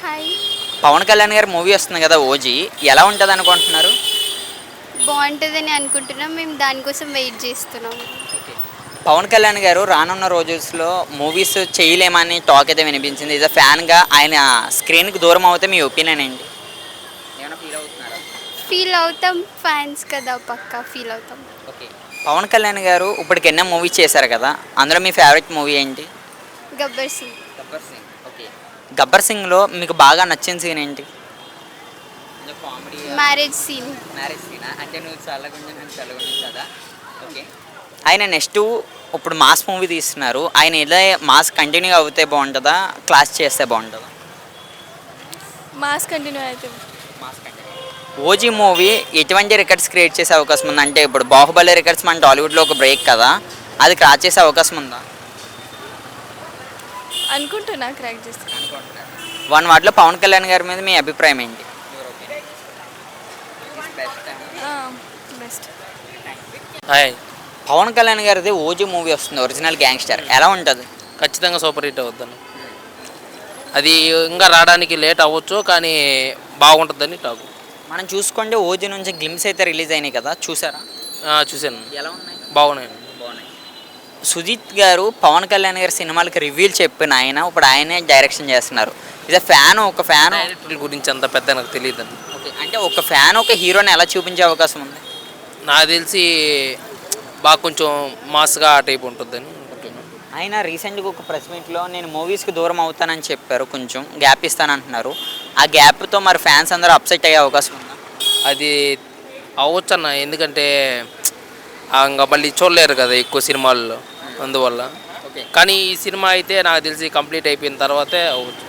Hi. Pawan Kalyan గారి movie వస్తుంది కదా ఓజీ, ఎలా ఉంటుంది అనుకుంటున్నారు? బాగుంటుందని అనుకుంటున్నాం. మేము దానికోసం వెయిట్ చేస్తున్నాం. పవన్ కళ్యాణ్ గారు రానున్న రోజుల్లో మూవీస్ చేయలేమని టాక్ అయితే వినిపించింది. ఇదే ఫ్యాన్గా ఆయన స్క్రీన్కి దూరం అవుతే మీ ఒపీనియన్ ఏంటి? ఏమైనా ఫీల్ అవుతున్నారా? ఫీల్ అవుతాం, ఫ్యాన్స్ కదా, పక్కా ఫీల్ అవుతాం. ఓకే. పవన్ కళ్యాణ్ గారు ఇప్పటికి ఎన్నో మూవీస్ చేశారు కదా, అందులో మీ ఫేవరెట్ మూవీ ఏంటి? గబ్బర్ సింగ్. గబ్బర్ సింగ్. ఓకే. గబ్బర్ సింగ్లో మీకు బాగా నచ్చిన సీన్ ఏంటి? Comedy, marriage scene. మ్యారేజ్ సీనా? అంటే నువ్వు చల్లగుండి నేను చల్లగుండి కదా. ఓకే. ఆయన నెక్స్ట్ ఇప్పుడు మాస్ మూవీ తీస్తున్నారు. ఆయన ఇలా మాస్ కంటిన్యూ అవుతే బాగుంటుందా, క్లాస్ చేస్తే బాగుంటుందా? మాస్ కంటిన్యూ అయితే. Mass continue. ఓజీ మూవీ ఎటువంటి రికార్డ్స్ క్రియేట్ చేసే అవకాశం ఉంది? అంటే ఇప్పుడు బాహుబలి రికార్డ్స్ మన టాలీవుడ్లో ఒక బ్రేక్ కదా, అది క్రాస్ చేసే అవకాశం ఉందా? అనుకుంటున్నా క్రాక్ చేస్తాను. వన్ వాటిలో పవన్ కళ్యాణ్ గారి మీద మీ అభిప్రాయం ఏంటి? బెస్ట్. హాయ్. పవన్ కళ్యాణ్ గారిది ఓజీ మూవీ వస్తుంది, ఒరిజినల్ గ్యాంగ్స్టర్, ఎలా ఉంటుంది? ఖచ్చితంగా సూపర్ హిట్ అవుద్దాను. అది ఇంకా రావడానికి లేట్ అవ్వచ్చు, కానీ బాగుంటుందని టాకు. మనం చూసుకుంటే ఓజీ నుంచి గ్లిమ్స్ అయితే రిలీజ్ అయినాయి కదా, చూసారా? చూశాను. ఎలా ఉన్నాయి? బాగున్నాయి. బాగున్నాయి. సుజిత్ గారు పవన్ కళ్యాణ్ గారి సినిమాలకి రివ్యూలు చెప్పిన ఆయన ఇప్పుడు ఆయనే డైరెక్షన్ చేస్తున్నారు. ఇదే ఫ్యాన్ ఒక ఫ్యాన్ డైరెక్టర్ల గురించి అంత పెద్ద నాకు తెలియదు. ఓకే. అంటే ఒక ఫ్యాన్ ఒక హీరోని ఎలా చూపించే అవకాశం ఉంది? నాకు తెలిసి బాగా కొంచెం మాస్గా ఆ టైప్ ఉంటుందని అనుకుంటున్నాను. ఆయన రీసెంట్గా ఒక ప్రెస్ మీట్లో నేను మూవీస్కి దూరం అవుతానని చెప్పారు, కొంచెం గ్యాప్ ఇస్తానంటున్నారు. ఆ గ్యాప్తో మరి ఫ్యాన్స్ అందరూ అప్సెట్ అయ్యే అవకాశం ఉందా? అది అవ్వచ్చు అన్న, ఎందుకంటే ఇంకా మళ్ళీ చూడలేరు కదా ఎక్కువ సినిమాల్లో, అందువల్ల. ఓకే. కానీ ఈ సినిమా అయితే నాకు తెలిసి కంప్లీట్ అయిపోయిన తర్వాతే అవ్వచ్చు.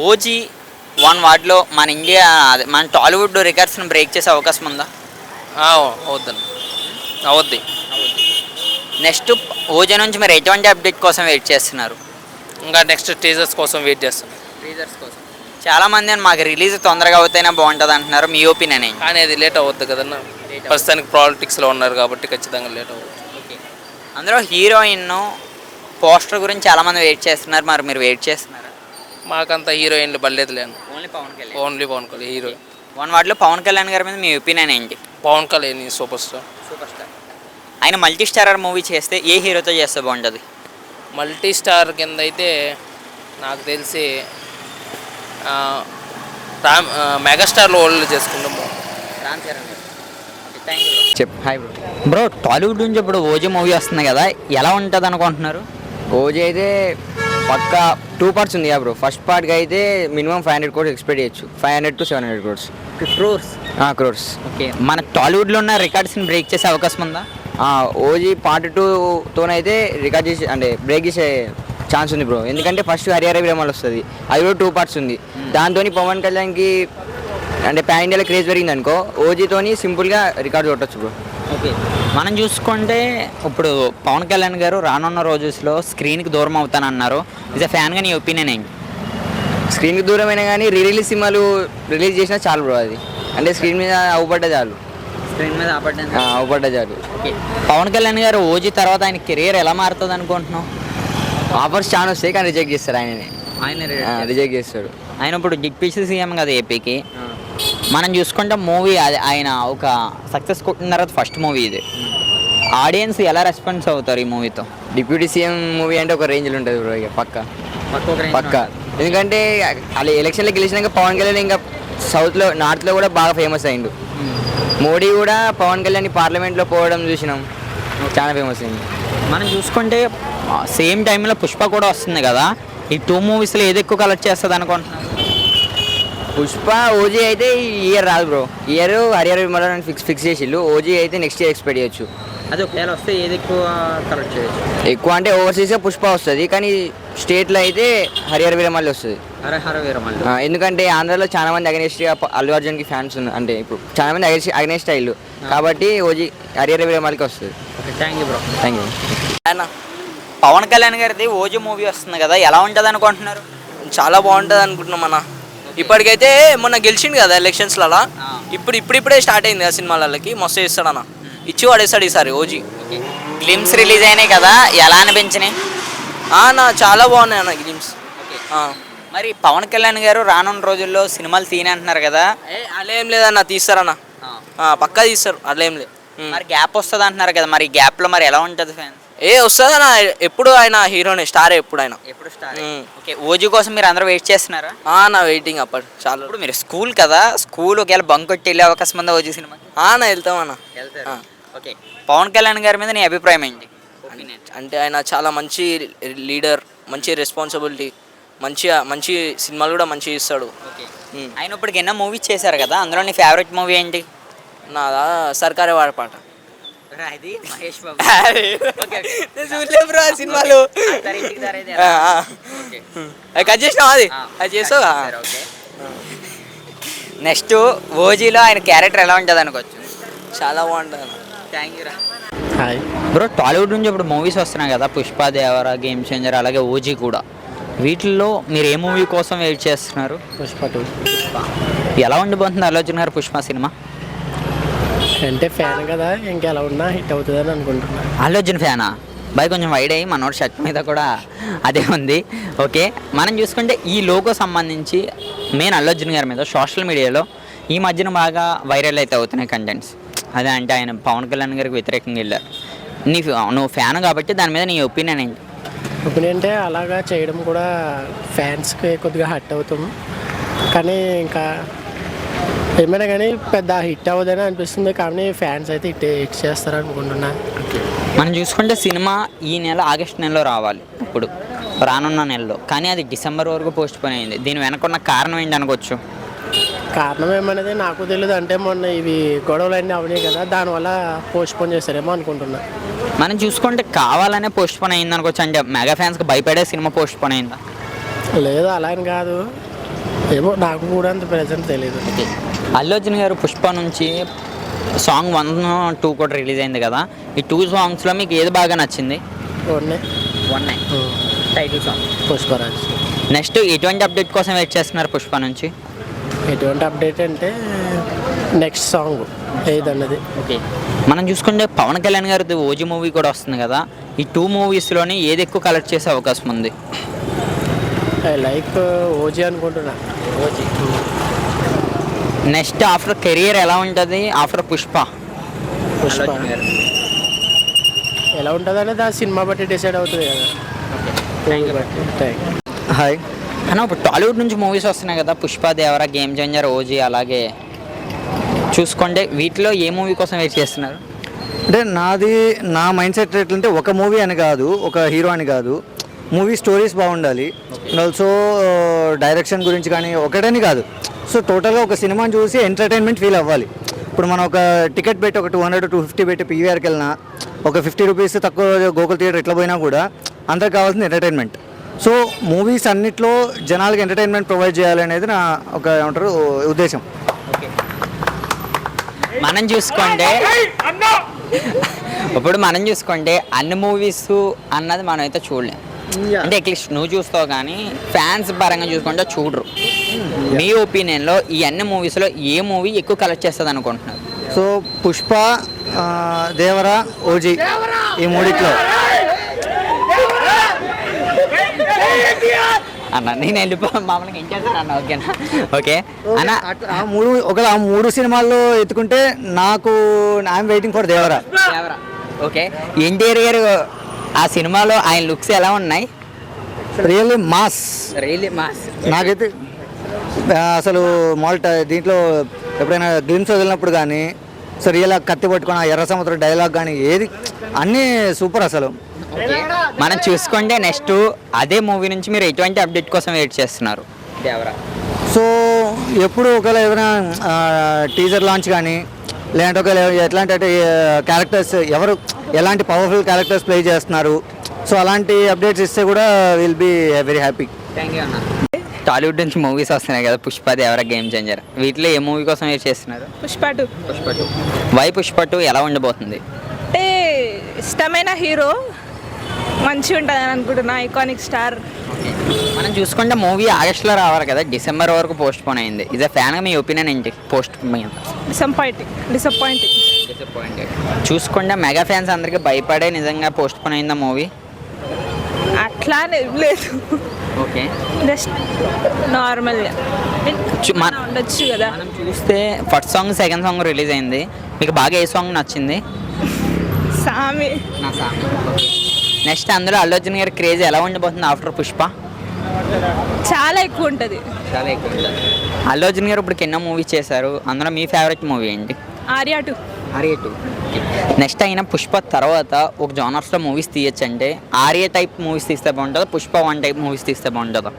ఓజీ వన్ వార్డ్లో మన ఇండియా మన టాలీవుడ్ రికార్డ్స్ని బ్రేక్ చేసే అవకాశం ఉందా? అవద్దండి, అవద్ది. నెక్స్ట్ ఓజీ నుంచి మీరు ఎటువంటి అప్డేట్ కోసం వెయిట్ చేస్తున్నారు? ఇంకా నెక్స్ట్ టీజర్స్ కోసం వెయిట్ చేస్తాను. టీజర్స్ కోసం చాలామంది మాకు రిలీజ్ తొందరగా అవుతేనే బాగుంటుంది అంటున్నారు, మీ ఒపీనియన్ ఏంటి? కానీ అది లేట్ అవ్వద్దు కదన్నా, ప్రస్తుతానికి పాలిటిక్స్లో ఉన్నారు కాబట్టి ఖచ్చితంగా లేట్ అవ్వద్దు. ఓకే. అందులో హీరోయిన్ పోస్టర్ గురించి చాలామంది వెయిట్ చేస్తున్నారు, మరి మీరు వెయిట్ చేస్తున్నారా? మాకంత హీరోయిన్లు బల్లేదు లేను, only Pawan Kalyan. Only Pawan Kalyan hero. One వార్డ్లో పవన్ కళ్యాణ్ గారి మీద మీ ఒపీనియన్ ఏంటి? Pawan Kalyan super star. Super star. ఆయన మల్టీ స్టారర్ మూవీ చేస్తే ఏ హీరోతో చేస్తే బాగుంటుంది? మల్టీ స్టార్ కింద అయితే నాకు తెలిసి మెగాస్టార్లో వాళ్ళు చేసుకుంటాం. రామ్ చరణ్. చెప్పు. Hi bro. బ్రో, టాలీవుడ్ నుంచి ఇప్పుడు ఓజీ మూవీ వస్తుంది కదా, ఎలా ఉంటుంది అనుకుంటున్నారు? ఓజీ అయితే పక్కా 2 parts ఉంది బ్రో. ఫస్ట్ పార్ట్కి అయితే మినిమం 500 crores ఎక్స్పెక్ట్ చేయొచ్చు, 500 to 700 crores. క్రోర్స్. ఓకే. మన టాలీవుడ్లో ఉన్న రికార్డ్స్ని బ్రేక్ చేసే అవకాశం ఉందా? ఓజీ పార్ట్ 2తోనైతే రికార్డ్ చేసి అంటే బ్రేక్ చేసే ఛాన్స్ ఉంది బ్రో. ఎందుకంటే ఫస్ట్ హరిహర వీరమల్ వస్తుంది, అది కూడా 2 parts ఉంది. దాంతో పవన్ కళ్యాణ్కి అంటే పాన్ ఇండియాలో క్రేజ్ పెరిగింది అనుకో, ఓజీతోని సింపుల్గా రికార్డ్ కొట్టచ్చు బ్రో. ఓకే. మనం చూసుకుంటే ఇప్పుడు పవన్ కళ్యాణ్ గారు రానున్న రోజుల్లో స్క్రీన్కి దూరం అవుతానన్నారు. ఇదే ఫ్యాన్గా నీ ఒపీనియన్ ఏంటి? స్క్రీన్కి దూరమైనా కానీ రిలీజ్ సినిమాలు రిలీజ్ చేసినా చాలు బ్రో. అది అంటే స్క్రీన్ మీద అవుపడ్డా చాలు, స్క్రీన్ మీద అవుపడ్డా చాలు. ఓకే. పవన్ కళ్యాణ్ గారు ఓజీ తర్వాత ఆయన కెరీర్ ఎలా మారుతుంది అనుకుంటున్నాం? ఆఫర్స్ చాలా వస్తాయి కానీ రిజెక్ట్ చేస్తారు ఆయనని. రిజెక్ట్ చేస్తాడు. ఆయన ఇప్పుడు డిప్యూటీ సీఎం కదా ఏపీకి. మనం చూసుకుంటే మూవీ అది ఆయన ఒక సక్సెస్ కొట్టిన తర్వాత ఫస్ట్ మూవీ ఇది. ఆడియన్స్ ఎలా రెస్పాన్స్ అవుతారు ఈ మూవీతో? డిప్యూటీ సీఎం మూవీ అంటే ఒక రేంజ్లో ఉంటుంది బ్రో, ఇక పక్కా. ఎందుకంటే అలా ఎలక్షన్లో గెలిచినాక పవన్ కళ్యాణ్ ఇంకా సౌత్లో నార్త్లో కూడా బాగా ఫేమస్ అయిండు. మోడీ కూడా పవన్ కళ్యాణ్ పార్లమెంట్లో పోవడం చూసినాం, చాలా ఫేమస్ అయింది. మనం చూసుకుంటే సేమ్ టైంలో పుష్ప కూడా వస్తుంది కదా, ఈ 2 మూవీస్లో ఏది ఎక్కువ కలెక్ట్ చేస్తుంది అనుకుంటున్నాను? పుష్ప ఓజీ అయితే ఈ ఇయర్ రాదు బ్రో. ఇయర్ హరిహర విమలని ఫిక్స్ చేసిళ్ళు. ఓజీ అయితే నెక్స్ట్ ఇయర్ ఎక్స్పెక్ట్ చేయొచ్చు. అది ఒకవేళ వస్తే ఏది ఎక్కువ కలెక్ట్ చేయొచ్చు? ఎక్కువ అంటే ఓవర్సీస్గా పుష్ప వస్తుంది, కానీ స్టేట్లో అయితే హరిహర వీరమల్లి వస్తుంది. ఎందుకంటే ఆంధ్రాలో చాలా మంది అగనెస్ట్గా అల్లు అర్జున్కి ఫ్యాన్స్ ఉన్నారు, అంటే ఇప్పుడు చాలా మంది అగనెస్ట్ అయ్యిళ్ళు కాబట్టి ఓజీ హరిహర వీరమల్లికి వస్తుంది. Thank you bro. Thank you. Pawan Kalyan గారిది ఓజీ మూవీ వస్తుంది కదా, ఎలా ఉంటుంది అనుకుంటున్నారు? చాలా బాగుంటుంది అనుకుంటున్నాం అన్న. ఇప్పటికైతే మొన్న గెలిచిండు కదా ఎలక్షన్స్లలో, ఇప్పుడిప్పుడే స్టార్ట్ అయింది ఆ సినిమాలకి, మస్తు చేస్తాడన్న, ఇచ్చి పడేస్తాడు ఈసారి ఓజీ. గ్లిమ్స్ రిలీజ్ అయినాయి కదా, ఎలా అనిపించినాయి? నా చాలా బాగున్నాయి అన్న గ్లిమ్స్. మరి పవన్ కళ్యాణ్ గారు రానున్న రోజుల్లో సినిమాలు అంటున్నారు కదా, అలా ఏం లేదన్న, తీస్తారన్న, పక్కా తీస్తారు, అట్లా ఏం లేదు. మరి గ్యాప్ వస్తుంది అంటున్నారు కదా, మరి గ్యాప్లో మరి ఎలా ఉంటుంది ఫ్యాన్? వస్తుందన్న, ఎప్పుడు ఆయన హీరోనే, స్టార్ ఎప్పుడు ఆయన. ఎప్పుడు స్టార్ట్? ఓకే, ఓజీ కోసం మీరు అందరూ వెయిట్ చేస్తున్నారా? నా వెయిటింగ్ అప్పటి చాలా. ఇప్పుడు మీరు స్కూల్ కదా, స్కూల్ ఒకవేళ బంక్ కొట్టి వెళ్ళే అవకాశం ఉందా ఓజీ సినిమాకి? నా వెళ్తామన్న. ఓకే, పవన్ కళ్యాణ్ గారి మీద నీ అభిప్రాయం ఏంటి? అంటే ఆయన చాలా మంచి లీడర్, మంచి రెస్పాన్సిబిలిటీ, మంచి సినిమాలు కూడా మంచిగా ఇస్తాడు. ఓకే, ఆయన ఇప్పటికి ఎన్నో మూవీస్ చేశారు కదా, అందులో నీ ఫేవరెట్ మూవీ ఏంటి? నాదా సర్కారే వాడ పాట. అది మహేష్ బాబు బ్రో సినిమాలు కట్ చేసినావు, అది చేస్తావు. నెక్స్ట్ ఓజీలో ఆయన క్యారెక్టర్ ఎలా ఉంటుంది అనుకోవచ్చు? చాలా బాగుంటుంది. థ్యాంక్ యూ రా. హాయ్ బ్రో, టాలీవుడ్ నుంచి ఇప్పుడు మూవీస్ వస్తున్నాయి కదా, పుష్ప, దేవరా, గేమ్ చేంజర్, అలాగే ఓజీ కూడా. వీటిల్లో మీరు ఏ మూవీ కోసం వెయిట్ చేస్తున్నారు? పుష్ప 2 ఎలా ఉండిపోతుంది అల్లు అర్జున్ గారు పుష్ప సినిమా? అంటే ఫ్యాన్ కదా, ఇంకెలా ఉన్నా హిట్ అవుతుందని అనుకుంటున్నాను. అల్లు అర్జున్ ఫ్యానా? బై కొంచెం వైడ్ అయ్యి మనోడు షర్ట్ మీద కూడా అదే ఉంది. ఓకే, మనం చూసుకుంటే ఈ లోగో సంబంధించి మెయిన్ అల్లు అర్జున్ గారి మీద సోషల్ మీడియాలో ఈ మధ్యన బాగా వైరల్ అయితే అవుతున్నాయి కంటెంట్స్. అదే అంటే ఆయన పవన్ కళ్యాణ్ గారికి వ్యతిరేకంగా వెళ్ళారు. నువ్వు ఫ్యాన్ కాబట్టి దాని మీద నీ ఒపీనియన్ ఏంటి? ఒపీనియన్ అంటే అలాగా చేయడం కూడా ఫ్యాన్స్కి కొద్దిగా హర్ట్ అవుతాం, కానీ ఇంకా ఏమైనా కానీ పెద్ద హిట్ అవ్వదని అనిపిస్తుంది. కానీ ఫ్యాన్స్ అయితే హిట్ చేస్తారని అనుకుంటున్నా. మనం చూసుకుంటే సినిమా ఈ నెల ఆగస్ట్ నెలలో రావాలి, ఇప్పుడు రానున్న నెలలో, కానీ అది డిసెంబర్ వరకు పోస్ట్ పోన్ అయింది. దీని వెనకున్న కారణం ఏంటి అనుకోవచ్చు? కారణం ఏమనేది నాకు తెలియదు. అంటే మొన్న ఇవి గొడవలన్నీ అవనాయి కదా, దానివల్ల పోస్ట్ పోన్ చేస్తారేమో అనుకుంటున్నా. మనం చూసుకుంటే కావాలనే పోస్ట్ పోన్ అయింది అనుకోవచ్చు. అంటే మెగా ఫ్యాన్స్కి భయపడే సినిమా పోస్ట్ పోన్ అయిందా? లేదు, అలా అని కాదు, ఏమో నాకు కూడా అంత ప్రెజెంట్ తెలియదు. అల్లు అర్జున్ గారు పుష్ప నుంచి సాంగ్ 1, 2 కూడా రిలీజ్ అయింది కదా, ఈ 2 సాంగ్స్లో మీకు ఏది బాగా నచ్చింది? One title song Pushparaj. Next ఎటువంటి అప్డేట్ కోసం వెయిట్ చేస్తున్నారు పుష్ప నుంచి? ఎటువంటి అప్డేట్ అంటే నెక్స్ట్ సాంగ్ ఏదన్నది. ఓకే, మనం చూసుకుంటే పవన్ కళ్యాణ్ గారిది ఓజీ మూవీ కూడా వస్తుంది కదా, ఈ 2 మూవీస్లోని ఏది ఎక్కువ కలెక్ట్ చేసే అవకాశం ఉంది? లైక్ ఓజీ అనుకుంటున్నా. ఓజీ. నెక్స్ట్ ఆఫ్టర్ కెరియర్ ఎలా ఉంటుంది ఆఫ్టర్ పుష్ప? ఎలా ఉంటుంది అనేది ఆ సినిమా బట్టి డిసైడ్ అవుతుంది కదా. హాయ్ అన్న, ఇప్పుడు టాలీవుడ్ నుంచి మూవీస్ వస్తున్నాయి కదా, Pushpa, Devara, game changer, OG, అలాగే చూసుకుంటే వీటిలో ఏ మూవీ కోసం వెయిట్ చేస్తున్నారు? అంటే నా మైండ్ సెట్ ఎట్లంటే ఒక మూవీ అని కాదు, ఒక హీరో అని కాదు, మూవీ స్టోరీస్ బాగుండాలి, అండ్ ఆల్సో డైరెక్షన్ గురించి కానీ ఒకటని కాదు. సో టోటల్గా ఒక సినిమాని చూసి ఎంటర్టైన్మెంట్ ఫీల్ అవ్వాలి. ఇప్పుడు మనం ఒక టికెట్ పెట్టి ఒక 200 250 పెట్టి పీవీఆర్కి వెళ్ళినా, ఒక 50 రూపీస్ తక్కువ గోకుల్ థియేటర్ ఎట్లా పోయినా కూడా అందరికి కావాల్సింది ఎంటర్టైన్మెంట్. సో మూవీస్ అన్నిట్లో జనాలకి ఎంటర్టైన్మెంట్ ప్రొవైడ్ చేయాలనేది నా ఒక ఏమంటారు ఉద్దేశం. మనం చూసుకుంటే ఇప్పుడు అన్ని మూవీస్ అన్నది మనం అయితే చూడలేం. అంటే అట్లీస్ట్ నువ్వు చూస్తావు కానీ ఫ్యాన్స్ పరంగా చూసుకుంటే చూడరు. మీ ఒపీనియన్లో ఈ అన్ని మూవీస్లో ఏ మూవీ ఎక్కువ కలెక్ట్ చేస్తుంది అనుకుంటున్నారు? సో పుష్ప, దేవరా, ఓజీ ఈ మూడిట్లో అన్న నేను మామూలుగా ఏం చేస్తాను అన్న. ఓకేనా? ఓకే అన్న, ఆ మూడు సినిమాల్లో ఎత్తుకుంటే నాకు I'm waiting for Devara. Okay, NTR గారు ఆ సినిమాలో ఆయన లుక్స్ ఎలా ఉన్నాయి? Really mass. నాకైతే అసలు దీంట్లో ఎప్పుడైనా గ్లిమ్స్ వదిలినప్పుడు కానీ సో రియల్ కత్తి పట్టుకుని ఆ ఎర్ర సముద్రం డైలాగ్ కానీ ఏది అన్నీ సూపర్ అసలు. మనం చూసుకుంటే నెక్స్ట్ అదే మూవీ నుంచి మీరు ఎటువంటి అప్డేట్ కోసం వెయిట్ చేస్తున్నారు? దేవరా. సో ఎప్పుడు ఒకవేళ ఏదైనా టీజర్ లాంచ్ కానీ లేదంటే ఒకవేళ ఎట్లాంటి అంటే క్యారెక్టర్స్ ఎవరు ఎలాంటి పవర్ఫుల్ క్యారెక్టర్స్ ప్లే చేస్తున్నారు, సో అలాంటి అప్డేట్స్ ఇస్తే కూడా will be very happy. Thank you అన్న. టాలీవుడ్ నుంచి మూవీస్ వస్తున్నాయి కదా, పుష్ప, దేవరా, గేమ్ చేంజర్, వీటిలో ఏ మూవీ కోసం వెయిట్ చేస్తున్నారు? పుష్ప 2. వై పుష్ప 2 ఎలా ఉండబోతుంది? అంటే ఇష్టమైన హీరో, మంచిగా ఉంటుంది అని అనుకుంటున్నా, ఐకానిక్ స్టార్. మనం చూసుకుంటే మూవీ ఆగస్ట్లో రావాలి కదా, డిసెంబర్ వరకు పోస్ట్ పోన్ అయింది. ఇదే ఫ్యాన్గా మీ ఒపీనియన్ ఏంటి పోస్ట్ పోన్? డిసప్పాయింటింగ్. చూసుకుంటే మెగా ఫ్యాన్స్ అందరికీ భయపడే నిజంగా పోస్ట్ పోన్ అయిందా మూవీ? అట్లానే లేదు. ఓకే. జస్ట్ నార్మల్గా ఉండొచ్చు కదా. మనం చూస్తే first song second song release అయింది. మీకు బాగా ఏ సాంగ్ నచ్చింది? సామి. నా సాంగ్. నెక్స్ట్ అందులో అల్లు అర్జున్ గారి క్రేజ్ ఎలా ఉండబోతుంది ఆఫ్టర్ పుష్ప? చాలా ఎక్కువ ఉంటుంది. చాలా ఎక్కువ. అల్లు అర్జున్ గారు ఇప్పుడు ఎన్నో మూవీస్ చేశారు, అందులో మీ ఫేవరెట్ మూవీ ఏంటి? ఆర్యా 2. ఆర్య 2. నెక్స్ట్ అయిన పుష్ప తర్వాత ఒక జానర్స్లో మూవీస్ తీయచ్చు అంటే ఆర్య టైప్ మూవీస్ తీస్తే బాగుంటుందా, పుష్ప 1 టైప్ మూవీస్ తీస్తే బాగుంటుందా?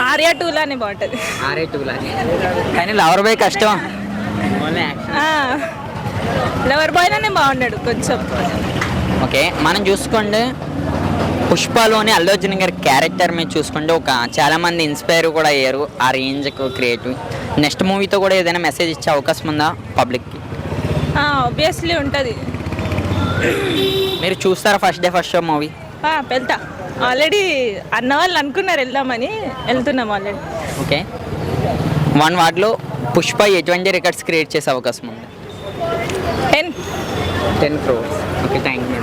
ఆర్యా 2లానే బాగుంటుంది. ఆర్య 2లానే. కానీ లవర్ బాయ్ కష్టం. లవర్ బాయ్లోనే బాగున్నాడు కొంచెం. ఓకే, మనం చూసుకోండి పుష్పలోని అల్లు అర్జున్ గారి క్యారెక్టర్ మీద చూసుకుంటే ఒక చాలామంది ఇన్స్పైర్ కూడా అయ్యారు ఆ రేంజ్కు క్రియేటివ్. నెక్స్ట్ మూవీతో కూడా ఏదైనా మెసేజ్ ఇచ్చే అవకాశం ఉందా పబ్లిక్కి? ఆబ్వియస్లీ ఉంటుంది. మీరు చూస్తారా first day first show movie? వెళ్తా. ఆల్రెడీ అన్న వాళ్ళు అనుకున్నారు వెళ్దామని, వెళ్తున్నాం ఆల్రెడీ. ఓకే, 1 వార్డ్లో పుష్ప ఎటువంటి రికార్డ్స్ క్రియేట్ చేసే అవకాశం ఉంది? 10 10 crores. Okay, thank you.